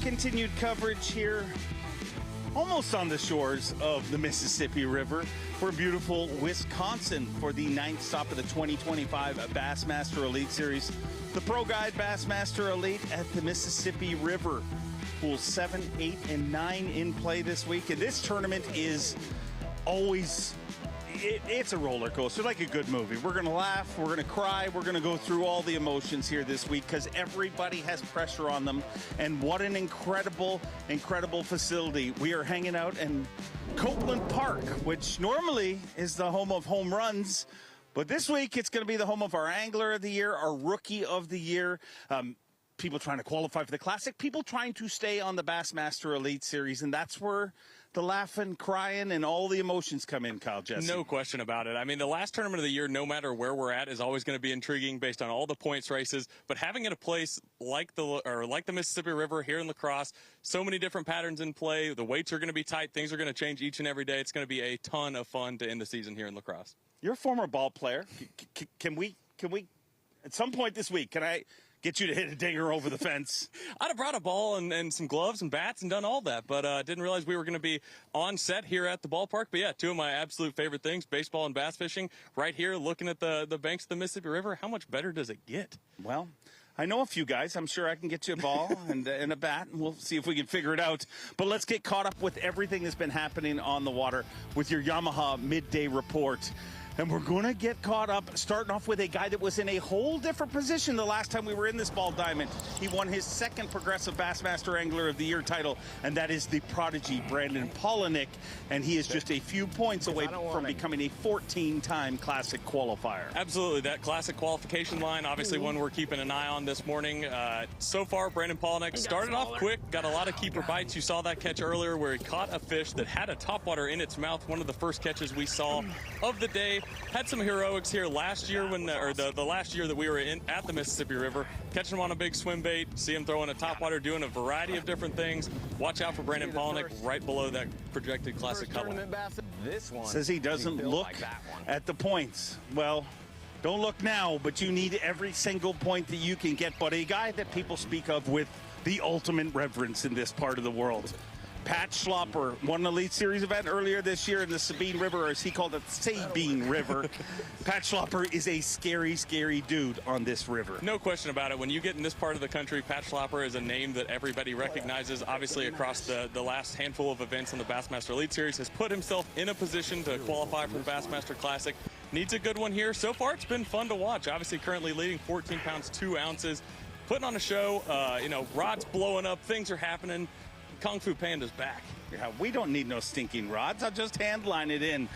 continued coverage here, almost on the shores of the Mississippi River. We're in beautiful Wisconsin for the 9th stop of the 2025 Bassmaster Elite Series. The Pro Guide Bassmaster Elite at the Mississippi River. Pools 7, 8, and 9 in play this week. And this tournament is always, it's a roller coaster, like a good movie. We're going to laugh, we're going to cry, we're going to go through all the emotions here this week because everybody has pressure on them. And what an incredible, incredible facility. We are hanging out in Copeland Park, which normally is the home of home runs. But this week, it's going to be the home of our Angler of the Year, our Rookie of the Year. People trying to qualify for the Classic, people trying to stay on the Bassmaster Elite Series, and that's where the laughing, crying, and all the emotions come in, Kyle Jesse. No question about it. I mean, the last tournament of the year, no matter where we're at, is always going to be intriguing based on all the points races. But having it a place like the Mississippi River here in La Crosse, so many different patterns in play. The weights are going to be tight. Things are going to change each and every day. It's going to be a ton of fun to end the season here in La Crosse. You're a former ball player. Can we, at some point this week, can I get you to hit a dinger over the fence? I'd have brought a ball and some gloves and bats and done all that, but didn't realize we were going to be on set here at the ballpark. But yeah, two of my absolute favorite things, baseball and bass fishing, right here looking at the banks of the Mississippi River. How much better does it get? Well, I know a few guys. I'm sure I can get you a ball and a bat, and we'll see if we can figure it out. But let's get caught up with everything that's been happening on the water with your Yamaha Midday Report. And we're going to get caught up, starting off with a guy that was in a whole different position the last time we were in this ball diamond. He won his second Progressive Bassmaster Angler of the Year title, and that is the prodigy Brandon Polinick. And he is just a few points away from becoming a 14-time Classic qualifier. Absolutely. That Classic qualification line, obviously one we're keeping an eye on this morning. So far, Brandon Polinick started off quick, got a lot of keeper bites. You saw that catch earlier where he caught a fish that had a topwater in its mouth, one of the first catches we saw of the day. Had some heroics here last year the last year that we were at the Mississippi River, catching him on a big swim bait, see him throwing a topwater, doing a variety of different things. Watch out for Brandon Polinick right below that projected Classic cut line. This one says he doesn't look at the points. Well, don't look now, but you need every single point that you can get. But a guy that people speak of with the ultimate reverence in this part of the world. Pat Schlopper won an Elite Series event earlier this year in the Sabine River, or as he called it, Sabine River. Pat Schlopper is a scary, scary dude on this river. No question about it. When you get in this part of the country, Pat Schlopper is a name that everybody recognizes. Obviously, across the last handful of events in the Bassmaster Elite Series, has put himself in a position to qualify for the Bassmaster Classic. Needs a good one here. So far, it's been fun to watch. Obviously, currently leading 14 pounds, 2 ounces. Putting on a show, rods blowing up, things are happening. Kung Fu Panda's back. Yeah, we don't need no stinking rods. I'll just hand line it in.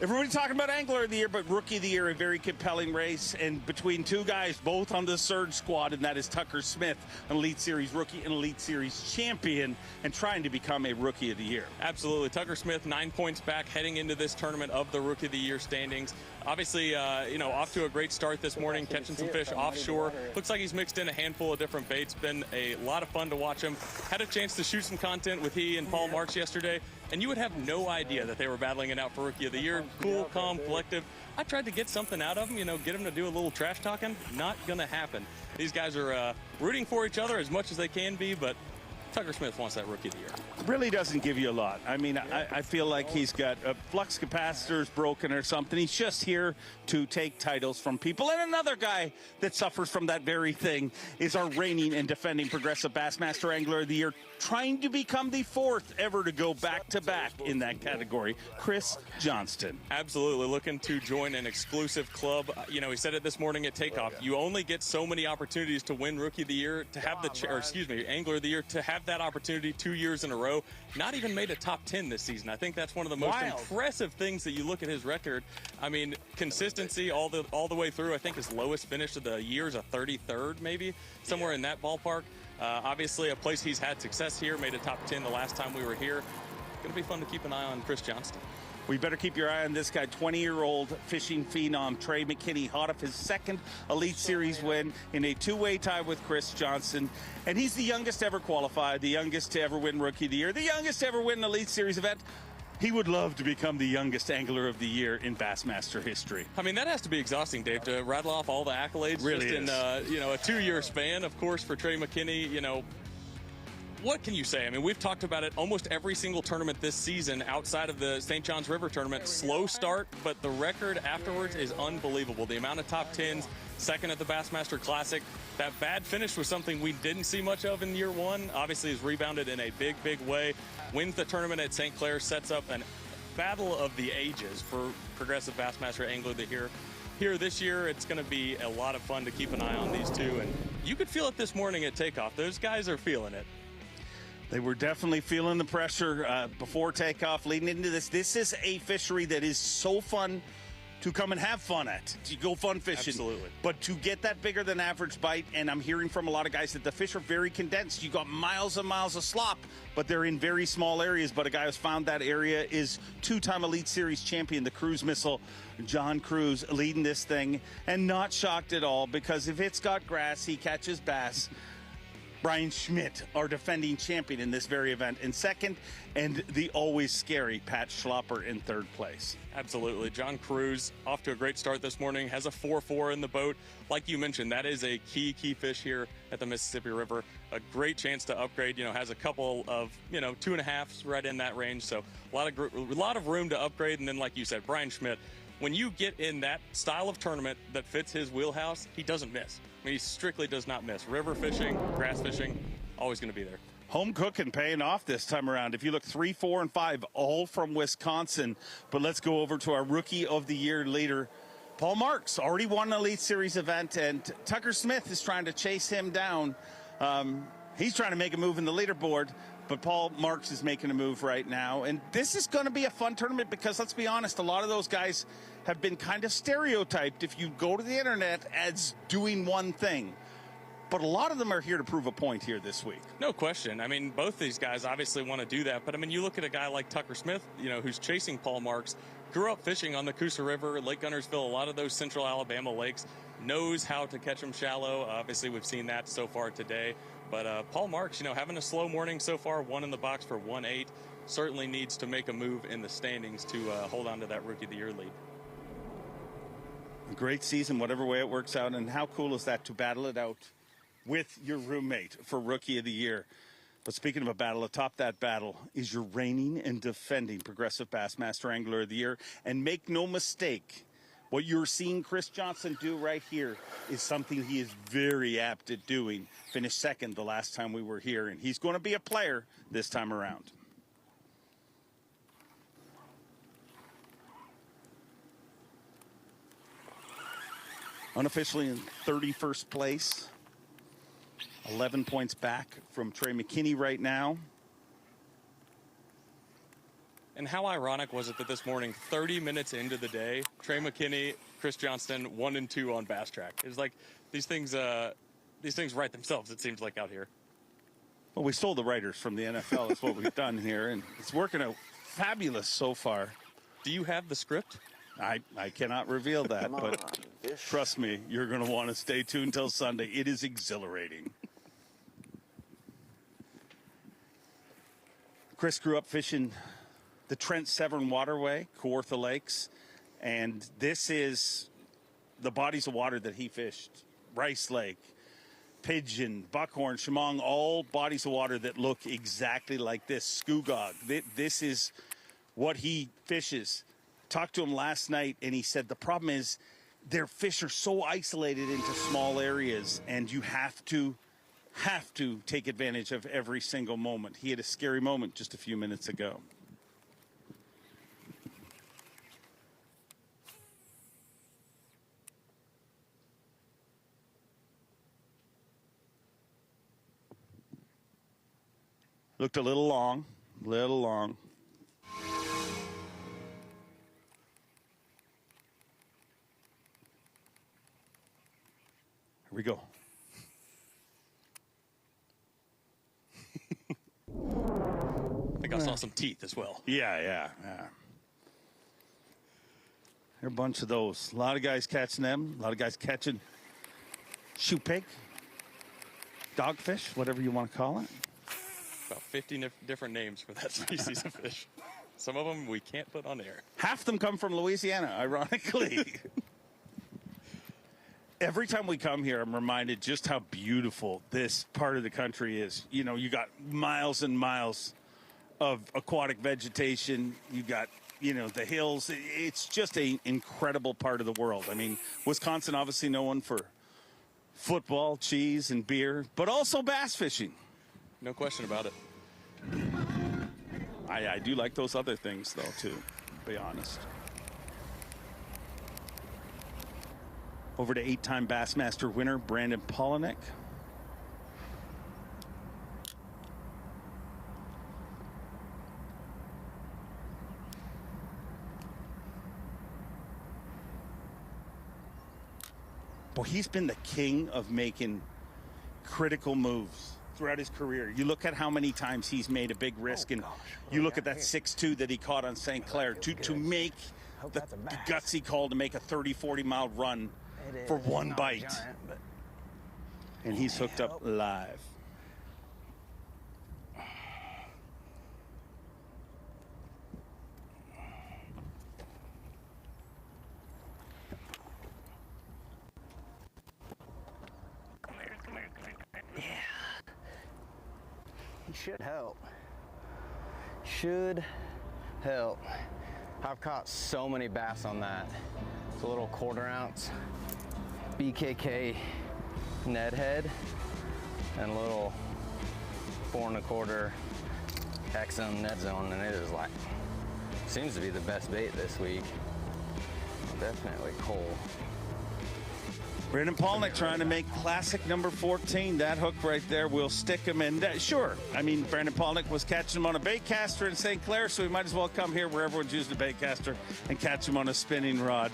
Everybody talking about Angler of the Year, but Rookie of the Year, a very compelling race. And between two guys, both on the Surge squad, and that is Tucker Smith, an Elite Series rookie and Elite Series champion, and trying to become a Rookie of the Year. Absolutely. Tucker Smith, 9 points back heading into this tournament of the Rookie of the Year standings. Obviously, off to a great start this morning, catching some fish offshore. Looks like he's mixed in a handful of different baits. Been a lot of fun to watch him. Had a chance to shoot some content with he and Paul Marks yesterday, and you would have no idea that they were battling it out for Rookie of the Year. Cool, calm, collective. I tried to get something out of him, get him to do a little trash talking. Not going to happen. These guys are rooting for each other as much as they can be, but Tucker Smith wants that Rookie of the Year. Really doesn't give you a lot. I mean, I feel like he's got flux capacitors broken or something. He's just here to take titles from people. And another guy that suffers from that very thing is our reigning and defending Progressive Bassmaster Angler of the Year, trying to become the 4th ever to go back-to-back in that category, Chris Johnston. Absolutely, looking to join an exclusive club. He said it this morning at takeoff. You only get so many opportunities to win Rookie of the Year, to have Angler of the Year, to have that opportunity 2 years in a row. Not even made a top 10 this season. I think that's one of the most impressive things that you look at his record. I mean, consistency all the way through. I think his lowest finish of the year is a 33rd, maybe, somewhere in that ballpark. Obviously, a place he's had success here, made a top 10 the last time we were here. Going to be fun to keep an eye on Chris Johnston. We better keep your eye on this guy, 20-year-old fishing phenom Trey McKinney, hot off his second Elite Series win in a two-way tie with Chris Johnston. And he's the youngest ever qualified, the youngest to ever win Rookie of the Year, the youngest to ever win an Elite Series event. He would love to become the youngest angler of the year in Bassmaster history. I mean, that has to be exhausting, Dave, to rattle off all the accolades really just in a 2-year span. Of course, for Trey McKinney, what can you say? I mean, we've talked about it almost every single tournament this season outside of the St. John's River tournament. Slow start, but the record afterwards is unbelievable. The amount of top 10s, second at the Bassmaster Classic. That bad finish was something we didn't see much of in year one. Obviously, has rebounded in a big, big way. Wins the tournament at St. Clair, sets up a battle of the ages for Progressive Bassmaster Angler of the Year. Here this year, it's going to be a lot of fun to keep an eye on these two. And you could feel it this morning at takeoff. Those guys are feeling it. They were definitely feeling the pressure before takeoff, leading into this. This is a fishery that is so fun to come and have fun at. To go fun fishing. Absolutely. But to get that bigger than average bite, and I'm hearing from a lot of guys that the fish are very condensed. You got miles and miles of slop, but they're in very small areas. But a guy who's found that area is two-time Elite Series champion, the Cruise Missile, John Cruz, leading this thing. And not shocked at all, because if it's got grass, he catches bass. Brian Schmidt, our defending champion in this very event, in second, and the always scary Pat Schlopper in third place. Absolutely. John Cruz off to a great start this morning, has a 4-4 in the boat. Like you mentioned, that is a key fish here at the Mississippi River. A great chance to upgrade, has a couple of, 2.5s right in that range. So a lot of room to upgrade. And then, like you said, Brian Schmidt, when you get in that style of tournament that fits his wheelhouse, he doesn't miss. I mean, he strictly does not miss. River fishing, grass fishing, always going to be there. Home cooking paying off this time around. If you look 3, 4, and 5, all from Wisconsin. But let's go over to our Rookie of the Year leader, Paul Marks. Already won an Elite Series event, and Tucker Smith is trying to chase him down. He's trying to make a move in the leaderboard, but Paul Marks is making a move right now. And this is going to be a fun tournament because, let's be honest, a lot of those guys have been kind of stereotyped, if you go to the internet, as doing one thing. But a lot of them are here to prove a point here this week. No question. I mean, both these guys obviously want to do that. But, I mean, you look at a guy like Tucker Smith, who's chasing Paul Marks, grew up fishing on the Coosa River, Lake Guntersville, a lot of those central Alabama lakes, knows how to catch them shallow. Obviously, we've seen that so far today. But Paul Marks, having a slow morning so far, 1 in the box for 1-8, certainly needs to make a move in the standings to hold on to that Rookie of the Year lead. A great season, whatever way it works out. And how cool is that to battle it out with your roommate for Rookie of the Year? But speaking of a battle, atop that battle is your reigning and defending Progressive Bassmaster Angler of the Year. And make no mistake, what you're seeing Chris Johnson do right here is something he is very apt at doing. Finished second the last time we were here, and he's going to be a player this time around. Unofficially in 31st place. 11 points back from Trey McKinney right now. And how ironic was it that this morning, 30 minutes into the day, Trey McKinney, Chris Johnston, 1 and 2 on Bass Track. It's like these things write themselves, it seems like, out here. Well, we stole the writers from the NFL. That's what we've done here, and it's working out fabulous so far. Do you have the script? I cannot reveal that, but trust me, you're going to want to stay tuned till Sunday. It is exhilarating. Chris grew up fishing the Trent Severn Waterway, Kawartha Lakes, and this is the bodies of water that he fished. Rice Lake, Pigeon, Buckhorn, Chemong, all bodies of water that look exactly like this. Scugog, this is what he fishes. Talked to him last night, and he said the problem is their fish are so isolated into small areas, and you have to take advantage of every single moment. He had a scary moment just a few minutes ago. Looked a little long. Here we go. I think I saw some teeth as well. Yeah. There are a bunch of those. A lot of guys catching them. A lot of guys catching shoe pig, dogfish, whatever you want to call it. About 50 different names for that species of fish. Some of them we can't put on air. Half them come from Louisiana, ironically. Every time we come here, I'm reminded just how beautiful this part of the country is. You know, you got miles and miles of aquatic vegetation. You got, you know, the hills. It's just an incredible part of the world. I mean, Wisconsin obviously known for football, cheese, and beer, but also bass fishing. No question about it. I do like those other things, though, too, to be honest. Over to 8-time Bassmaster winner Brandon Polinick. Well, he's been the king of making critical moves throughout his career. You look at how many times he's made a big risk, and you look at that 6-2 that he caught on St. Clair to make the gutsy call to make a 30-40 mile run for one bite. And he's hooked up live. Should help. Should help. I've caught so many bass on that. It's a little 1/4 ounce BKK Ned head and a little 4 1/4 XM Ned zone, and it is like, seems to be the best bait this week. Definitely cold. Brandon Polinick trying to make classic number 14. That hook right there will stick him in. Sure, I mean, Brandon Polinick was catching him on a baitcaster in St. Clair, so we might as well come here where everyone's using a baitcaster and catch him on a spinning rod.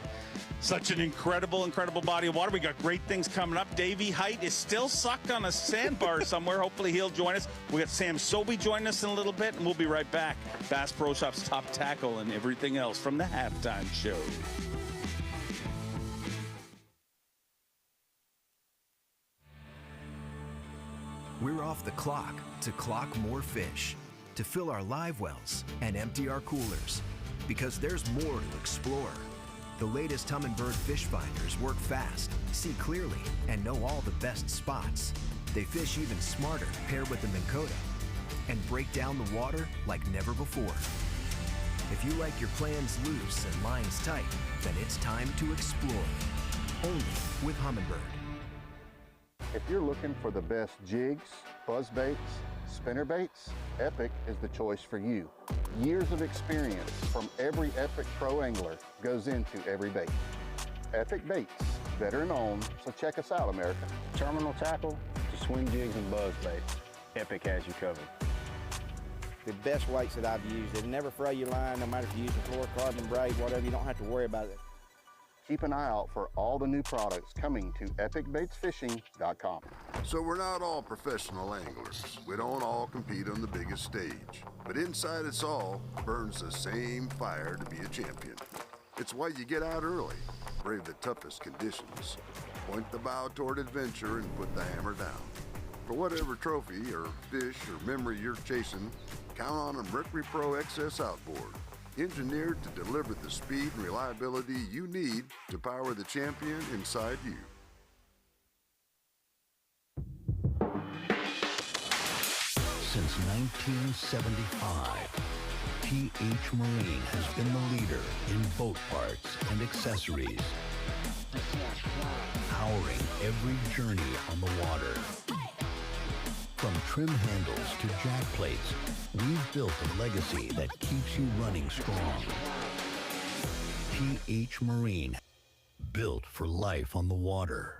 Such an incredible, incredible body of water. We got great things coming up. Davey Height is still sucked on a sandbar somewhere. Hopefully he'll join us. We got Sam Sobey joining us in a little bit, and we'll be right back. Bass Pro Shop's top tackle and everything else from the halftime show. We're off the clock to clock more fish, to fill our live wells and empty our coolers, because there's more to explore. The latest Humminbird fish finders work fast, see clearly, and know all the best spots. They fish even smarter paired with the Minn Kota and break down the water like never before. If you like your plans loose and lines tight, then it's time to explore. Only with Humminbird. If you're looking for the best jigs, buzz baits, spinner baits, Epic is the choice for you. Years of experience from every Epic pro angler goes into every bait. Epic Baits, veteran owned, so check us out, America. Terminal tackle to swing jigs and buzz baits. Epic has you covered. The best weights that I've used, they never fray your line, no matter if you use a fluorocarbon braid, whatever, you don't have to worry about it. Keep an eye out for all the new products coming to epicbaitsfishing.com. So we're not all professional anglers. We don't all compete on the biggest stage. But inside us all burns the same fire to be a champion. It's why you get out early, brave the toughest conditions, point the bow toward adventure, and put the hammer down. For whatever trophy or fish or memory you're chasing, count on a Mercury Pro XS outboard, engineered to deliver the speed and reliability you need to power the champion inside you. Since 1975, T.H. Marine has been the leader in boat parts and accessories, powering every journey on the water. From trim handles to jack plates, we've built a legacy that keeps you running strong. T.H. Marine, built for life on the water.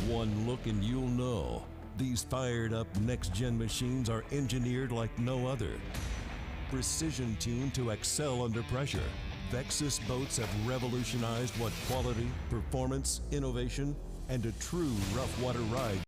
One look and you'll know. These fired-up next-gen machines are engineered like no other. Precision-tuned to excel under pressure, B.A.S.S boats have revolutionized what quality, performance, innovation, and a true rough water ride